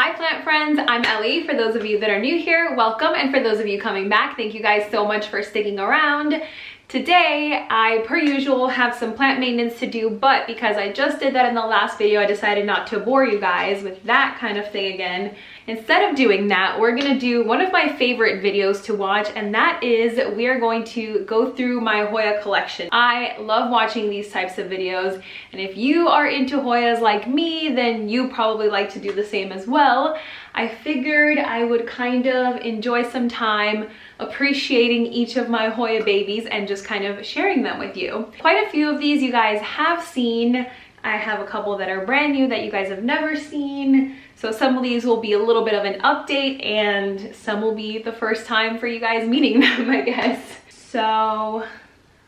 Hi plant friends, I'm Ellie. For those of you that are new here, welcome, and for those of you coming back, thank you guys so much for sticking around. Today, I, per usual, have some plant maintenance to do, but because I just did that in the last video, I decided not to bore you guys with that kind of thing again. Instead of doing that, we're gonna do one of my favorite videos to watch, and that is we are going to go through my Hoya collection. I love watching these types of videos, and if you are into Hoyas like me, then you probably like to do the same as well. I figured I would kind of enjoy some time appreciating each of my Hoya babies and just kind of sharing them with you. Quite a few of these you guys have seen. I have a couple that are brand new that you guys have never seen. So some of these will be a little bit of an update and some will be the first time for you guys meeting them, I guess. So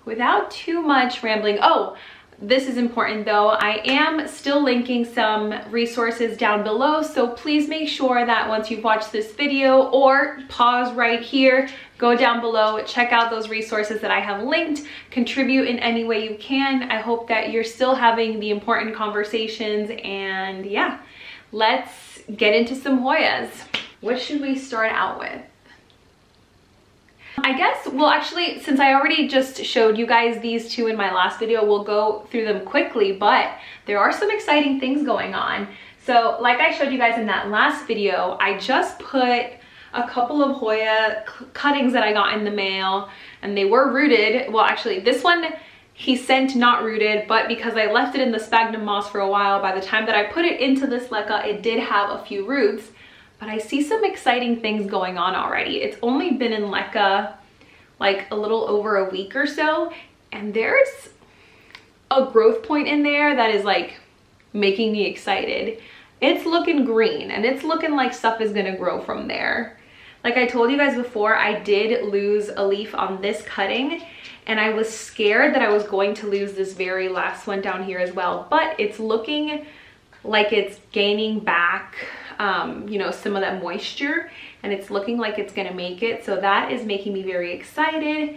without too much rambling, oh, this is important though, I am still linking some resources down below, so please make sure that once you've watched this video or pause right here, go down below, check out those resources that I have linked, contribute in any way you can. I hope that you're still having the important conversations, and yeah, let's get into some Hoyas. What should we start out with? I guess, well actually, since I already just showed you guys these two in my last video, we'll go through them quickly, but there are some exciting things going on. So like I showed you guys in that last video, I just put a couple of Hoya cuttings that I got in the mail, and they were rooted. Well actually, this one he sent not rooted, but because I left it in the sphagnum moss for a while, by the time that I put it into this leca, it did have a few roots. But I see some exciting things going on already. It's only been in leca like a little over a week or so, and there's a growth point in there that is like making me excited. It's looking green and it's looking like stuff is gonna grow from there. Like I told you guys before, I did lose a leaf on this cutting, and I was scared that I was going to lose this very last one down here as well, but it's looking like it's gaining back you know, some of that moisture, and it's looking like it's gonna make it, so that is making me very excited.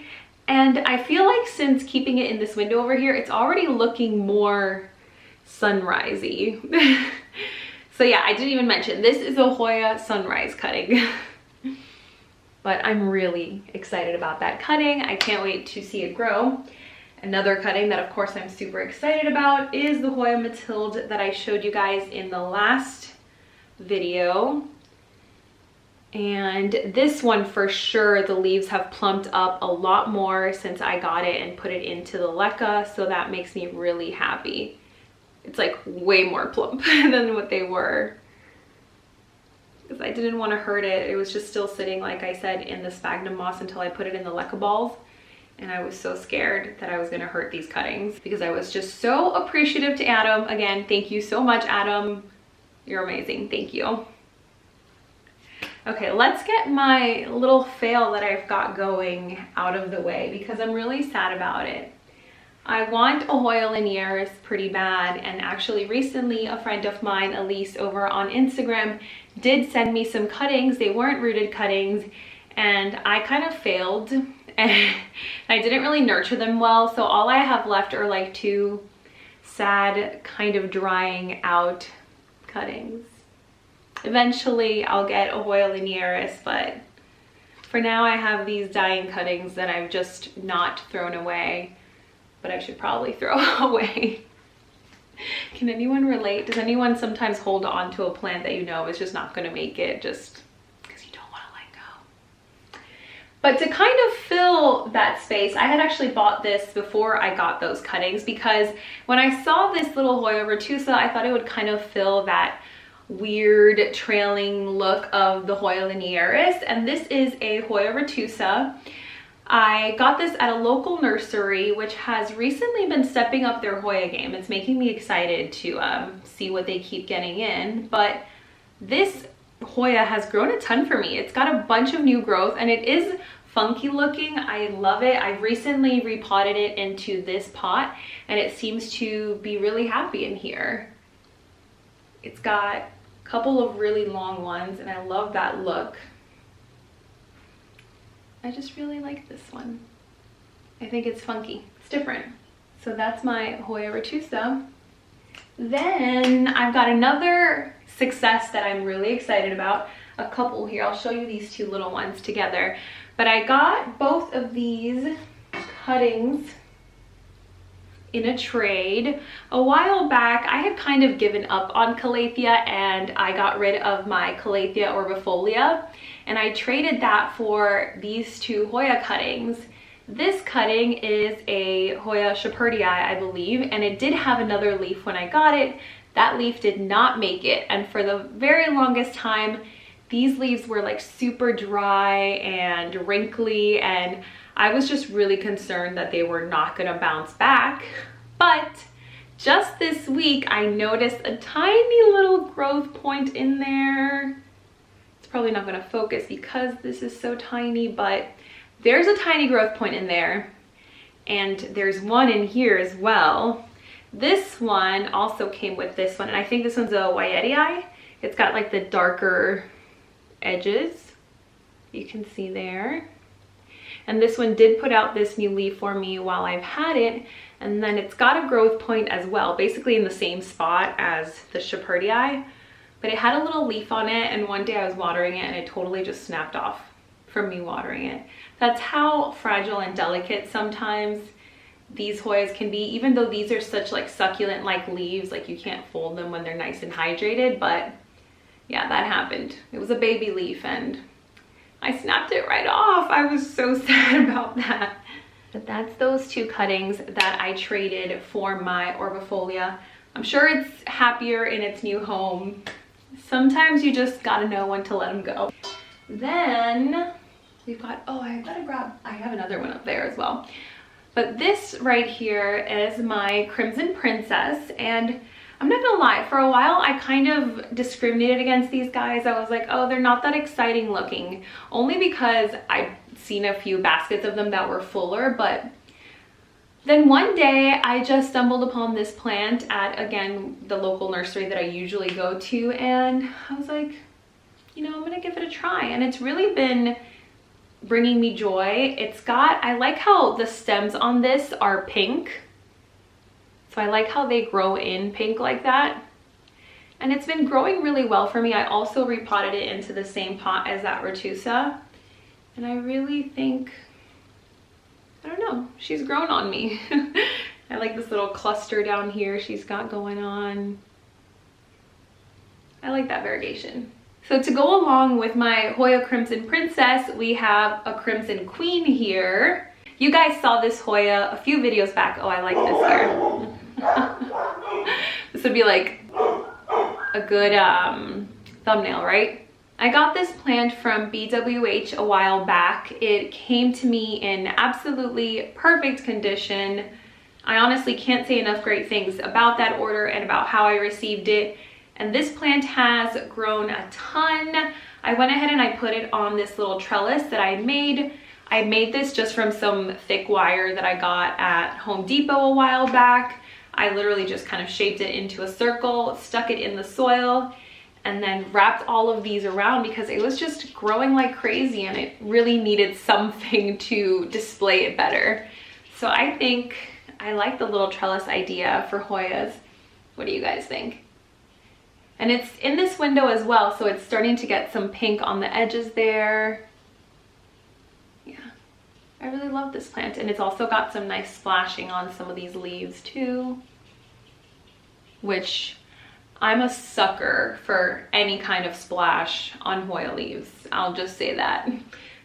And I feel like since keeping it in this window over here, it's already looking more sunrisey. So yeah, I didn't even mention this is a Hoya sunrise cutting. But I'm really excited about that cutting. I can't wait to see it grow. Another cutting that of course I'm super excited about is the Hoya Mathilde that I showed you guys in the last video. And this one for sure, the leaves have plumped up a lot more since I got it and put it into the leca, so that makes me really happy. It's like way more plump than what they were, because I didn't want to hurt it. It was just still sitting, like I said, in the sphagnum moss until I put it in the leca balls. And I was so scared that I was gonna hurt these cuttings because I was just so appreciative to Adam. Again, thank you so much, Adam. You're amazing, thank you. Okay, let's get my little fail that I've got going out of the way because I'm really sad about it. I want a Hoya LINEARIS pretty bad, and actually recently a friend of mine, Elise, over on Instagram did send me some cuttings. They weren't rooted cuttings, and I kind of failed. And I didn't really nurture them well, so all I have left are like two sad, kind of drying out cuttings. Eventually I'll get a Hoya LINEARIS, but for now I have these dying cuttings that I've just not thrown away, but I should probably throw away. Can anyone relate? Does anyone sometimes hold on to a plant that you know is just not going to make it just because you don't want to let go? But to kind of fill that space, I had actually bought this before I got those cuttings, because when I saw this little Hoya RETUSA, I thought it would kind of fill that weird trailing look of the Hoya LINEARIS, and this is a Hoya RETUSA. I got this at a local nursery, which has recently been stepping up their Hoya game. It's making me excited to see what they keep getting in, but this Hoya has grown a ton for me. It's got a bunch of new growth and it is funky looking. I love it. I've recently repotted it into this pot and it seems to be really happy in here. It's got a couple of really long ones and I love that look. I just really like this one. I think it's funky. It's different. So that's my Hoya RETUSA. Then I've got another success that I'm really excited about. A couple here. I'll show you these two little ones together. But I got both of these cuttings in a trade. A while back, I had kind of given up on Calathea and I got rid of my Calathea orbifolia, and I traded that for these two Hoya cuttings. This cutting is a Hoya Shepherdii, I believe, and it did have another leaf when I got it. That leaf did not make it, and for the very longest time, these leaves were like super dry and wrinkly, and I was just really concerned that they were not gonna bounce back. But just this week, I noticed a tiny little growth point in there. It's probably not gonna focus because this is so tiny, but there's a tiny growth point in there. And there's one in here as well. This one also came with this one, and I think this one's a WAYETII. It's got like the darker edges, you can see there. And this one did put out this new leaf for me while I've had it, and then it's got a growth point as well, basically in the same spot as the Shepherdii, but it had a little leaf on it, and one day I was watering it and it totally just snapped off from me watering it. That's how fragile and delicate sometimes these Hoyas can be, even though these are such like succulent like leaves, like you can't fold them when they're nice and hydrated. But yeah, that happened. It was a baby leaf and I snapped it right off. I was so sad about that. But that's those two cuttings that I traded for my orbifolia. I'm sure it's happier in its new home. Sometimes you just gotta know when to let them go. Then we've got, oh, I have another one up there as well. But this right here is my Crimson Princess, and I'm not gonna lie, for a while I kind of discriminated against these guys. I was like, oh, they're not that exciting looking, only because I've seen a few baskets of them that were fuller. But then one day I just stumbled upon this plant at, again, the local nursery that I usually go to, and I was like, you know, I'm gonna give it a try, and it's really been bringing me joy. It's got, I like how the stems on this are pink. So I like how they grow in pink like that. And it's been growing really well for me. I also repotted it into the same pot as that RETUSA. And I really think, I don't know, she's grown on me. I like this little cluster down here she's got going on. I like that variegation. So to go along with my Hoya Crimson Princess, we have a Crimson Queen here. You guys saw this Hoya a few videos back. Oh, I like this here. This would be like a good thumbnail, right? I got this plant from BWH a while back. It came to me in absolutely perfect condition. I honestly can't say enough great things about that order and about how I received it. And this plant has grown a ton. I went ahead and I put it on this little trellis that I made. I made this just from some thick wire that I got at Home Depot a while back. I literally just kind of shaped it into a circle, stuck it in the soil, and then wrapped all of these around because it was just growing like crazy and it really needed something to display it better. So I think I like the little trellis idea for Hoyas. What do you guys think? And it's in this window as well, so it's starting to get some pink on the edges there. Yeah, I really love this plant, and it's also got some nice splashing on some of these leaves too, which I'm a sucker for any kind of splash on Hoya leaves. I'll just say that.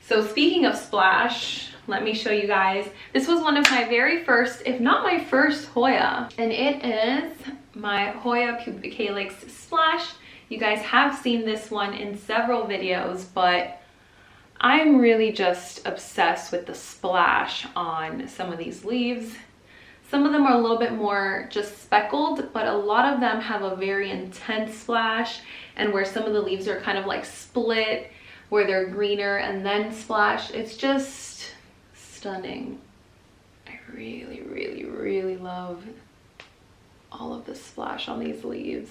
So speaking of splash, let me show you guys. This was one of my very first, if not my first Hoya, and it is my Hoya PUBICALYX Splash. You guys have seen this one in several videos, but I'm really just obsessed with the splash on some of these leaves. Some of them are a little bit more just speckled, but a lot of them have a very intense splash, and where some of the leaves are kind of like split, where they're greener and then splash. It's just stunning. I really, really, really love all of the splash on these leaves.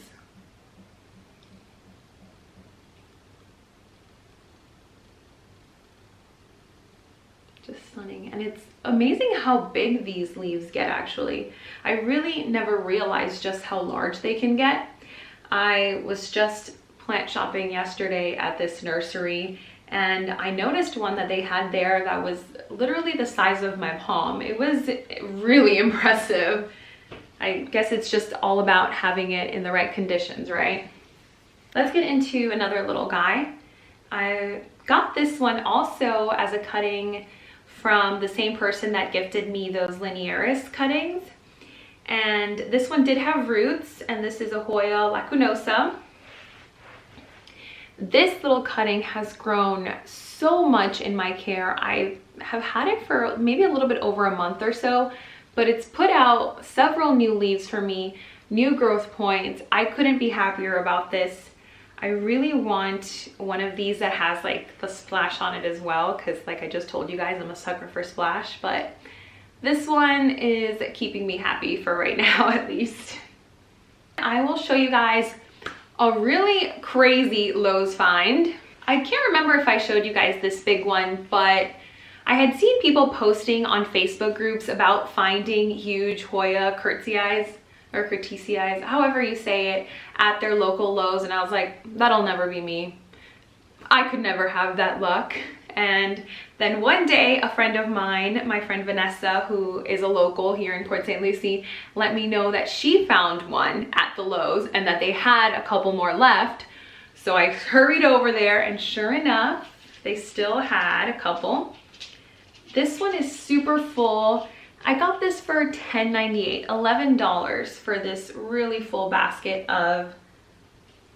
Just stunning. And it's amazing how big these leaves get actually. I really never realized just how large they can get. I was just plant shopping yesterday at this nursery and I noticed one that they had there that was literally the size of my palm. It was really impressive. I guess it's just all about having it in the right conditions, right? Let's get into another little guy. I got this one also as a cutting from the same person that gifted me those LINEARIS cuttings. And this one did have roots, and this is a Hoya lacunosa. This little cutting has grown so much in my care. I have had it for maybe a little bit over a month or so, but it's put out several new leaves for me, new growth points. I couldn't be happier about this. I really want one of these that has like the splash on it as well, because like I just told you guys, I'm a sucker for splash, but this one is keeping me happy for right now at least. I will show you guys a really crazy Lowe's find. I can't remember if I showed you guys this big one, but I had seen people posting on Facebook groups about finding huge Hoya curtisii, or curtisii, however you say it, at their local Lowe's, and I was like, that'll never be me. I could never have that luck. And then one day, a friend of mine, my friend Vanessa, who is a local here in Port St. Lucie, let me know that she found one at the Lowe's and that they had a couple more left. So I hurried over there, and sure enough, they still had a couple. This one is super full. I got this for $10.98, $11 for this really full basket of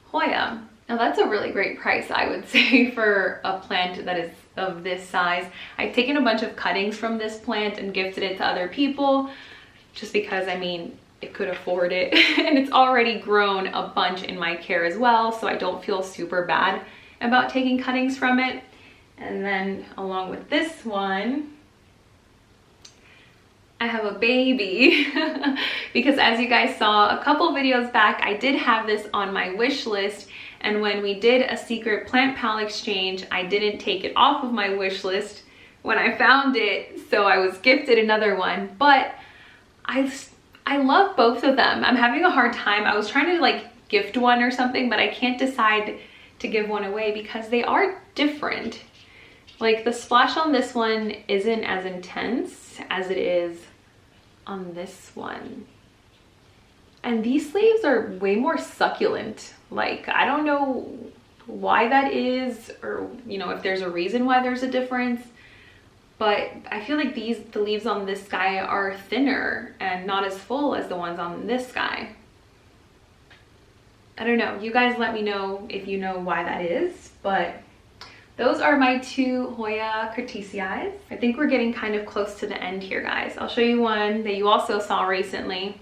Hoya. Now that's a really great price, I would say, for a plant that is of this size. I've taken a bunch of cuttings from this plant and gifted it to other people just because, I mean, it could afford it. And it's already grown a bunch in my care as well, so I don't feel super bad about taking cuttings from it. And then along with this one, I have a baby because as you guys saw a couple videos back, I did have this on my wish list, and when we did a secret plant pal exchange, I didn't take it off of my wish list when I found it, so I was gifted another one. But I love both of them. I'm having a hard time. I was trying to like gift one or something, but I can't decide to give one away because they are different. Like the splash on this one isn't as intense as it is on this one. And these leaves are way more succulent. Like, I don't know why that is, or, you know, if there's a reason why there's a difference, but I feel like the leaves on this guy are thinner and not as full as the ones on this guy. I don't know. You guys let me know if you know why that is, but those are my two Hoya curtisii. I think we're getting kind of close to the end here, guys. I'll show you one that you also saw recently.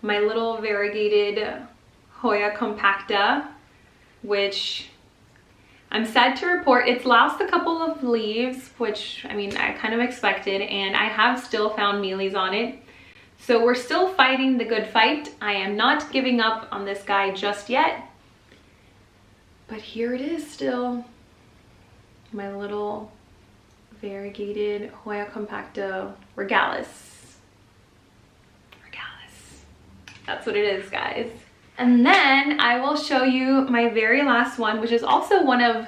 My little variegated Hoya compacta, which I'm sad to report it's lost a couple of leaves, which I mean I kind of expected, and I have still found mealies on it. So we're still fighting the good fight. I am not giving up on this guy just yet. But here it is still, my little variegated Hoya compacta regalis. That's what it is, guys. And then I will show you my very last one, which is also one of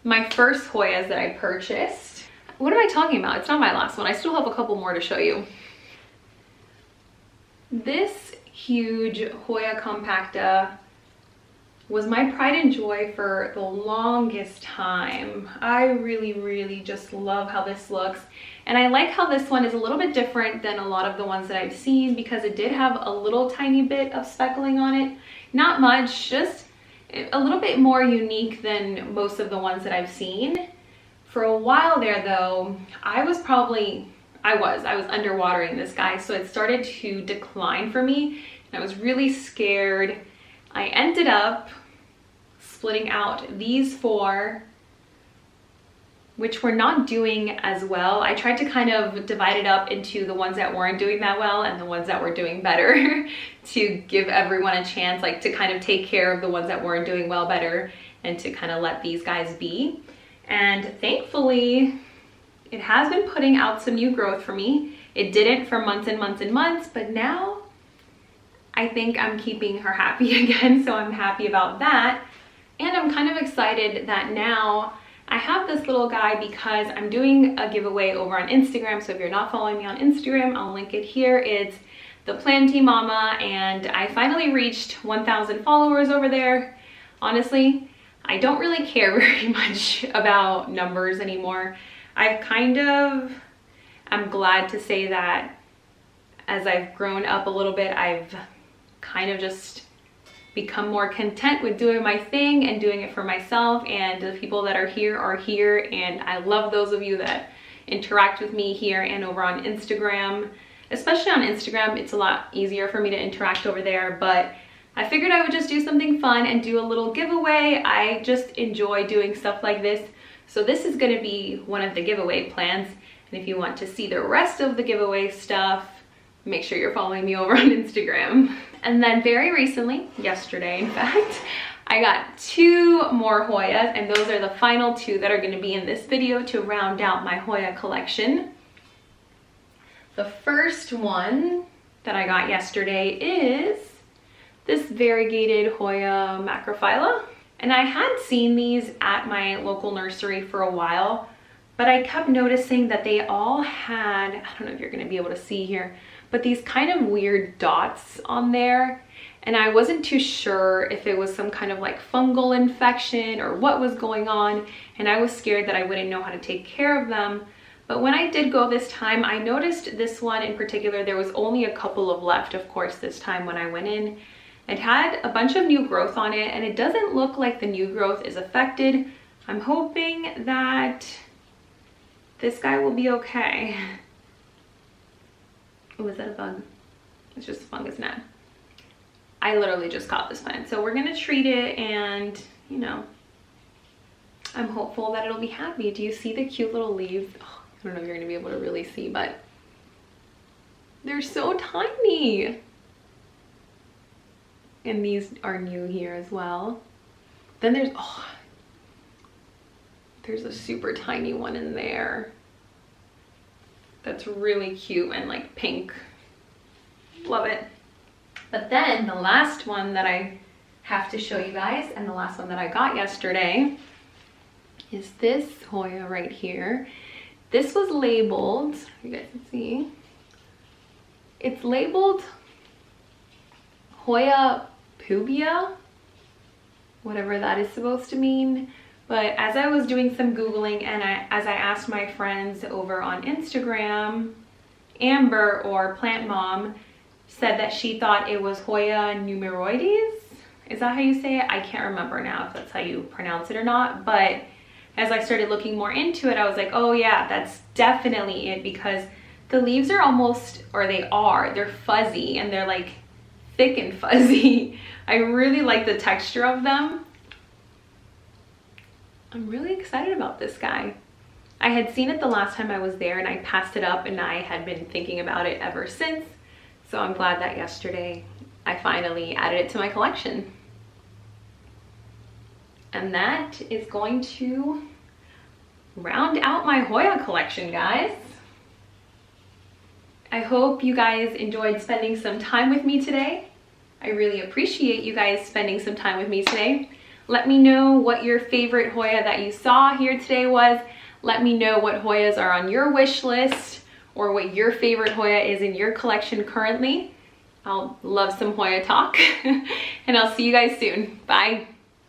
my first Hoyas that I purchased. What am I talking about? It's not my last one. I still have a couple more to show you. This huge Hoya compacta was my pride and joy for the longest time. I really just love how this looks. And I like how this one is a little bit different than a lot of the ones that I've seen because it did have a little tiny bit of speckling on it. Not much, just a little bit more unique than most of the ones that I've seen. For a while there though, I was underwatering this guy, so it started to decline for me and I was really scared. I ended up splitting out these four, which were not doing as well. I tried to kind of divide it up into the ones that weren't doing that well and the ones that were doing better to give everyone a chance, like to kind of take care of the ones that weren't doing well better and to kind of let these guys be. And thankfully, It has been putting out some new growth for me. It didn't for months and months and months, but now I think I'm keeping her happy again, so I'm happy about that. And I'm kind of excited that now I have this little guy because I'm doing a giveaway over on Instagram. So if you're not following me on Instagram, I'll link it here. It's THEPLANTYMAMA, and I finally reached 1,000 followers over there. Honestly, I don't really care very much about numbers anymore. I'm glad to say that as I've grown up a little bit, I've kind of just become more content with doing my thing and doing it for myself, and the people that are here, and I love those of you that interact with me here and over on Instagram. Especially on Instagram, it's a lot easier for me to interact over there, but I figured I would just do something fun and do a little giveaway. I just enjoy doing stuff like this. So this is gonna be one of the giveaway plans. And if you want to see the rest of the giveaway stuff, make sure you're following me over on Instagram. And then very recently, yesterday in fact, I got 2 more Hoyas, and those are the final 2 that are gonna be in this video to round out my Hoya collection. The first one that I got yesterday is this variegated Hoya macrophylla. And I had seen these at my local nursery for a while, but I kept noticing that they all had, I don't know if you're gonna be able to see here, but these kind of weird dots on there. And I wasn't too sure if it was some kind of like fungal infection or what was going on. And I was scared that I wouldn't know how to take care of them. But when I did go this time, I noticed this one in particular, there was only a couple of left, of course, this time when I went in. It had a bunch of new growth on it, and it doesn't look like the new growth is affected. I'm hoping that this guy will be okay. Oh, is that a bug? It's just a fungus gnat. I literally just caught this plant. So we're gonna treat it, and you know, I'm hopeful that it'll be happy. Do you see the cute little leaves? Oh, I don't know if you're gonna be able to really see, but they're so tiny. And these are new here as well. Then there's a super tiny one in there that's really cute and like pink. Love it. But then the last one that I have to show you guys, and the last one that I got yesterday, is this Hoya right here. This was labeled, you guys can see, it's labeled Hoya pubia, whatever that is supposed to mean. But as I was doing some Googling, and as I asked my friends over on Instagram, Amber, or Plant Mom, said that she thought it was Hoya NUMMULARIOIDES. Is that how you say it? I can't remember now if that's how you pronounce it or not. But as I started looking more into it, I was like, oh yeah, that's definitely it, because the leaves are almost, or they're fuzzy, and they're like thick and fuzzy. I really like the texture of them. I'm really excited about this guy. I had seen it the last time I was there, and I passed it up, and I had been thinking about it ever since. So I'm glad that yesterday I finally added it to my collection. And that is going to round out my Hoya collection, guys. I hope you guys enjoyed spending some time with me today. I really appreciate you guys spending some time with me today. Let me know what your favorite Hoya that you saw here today was. Let me know what Hoyas are on your wish list, or what your favorite Hoya is in your collection currently. I'll love some Hoya talk. And I'll see you guys soon. Bye.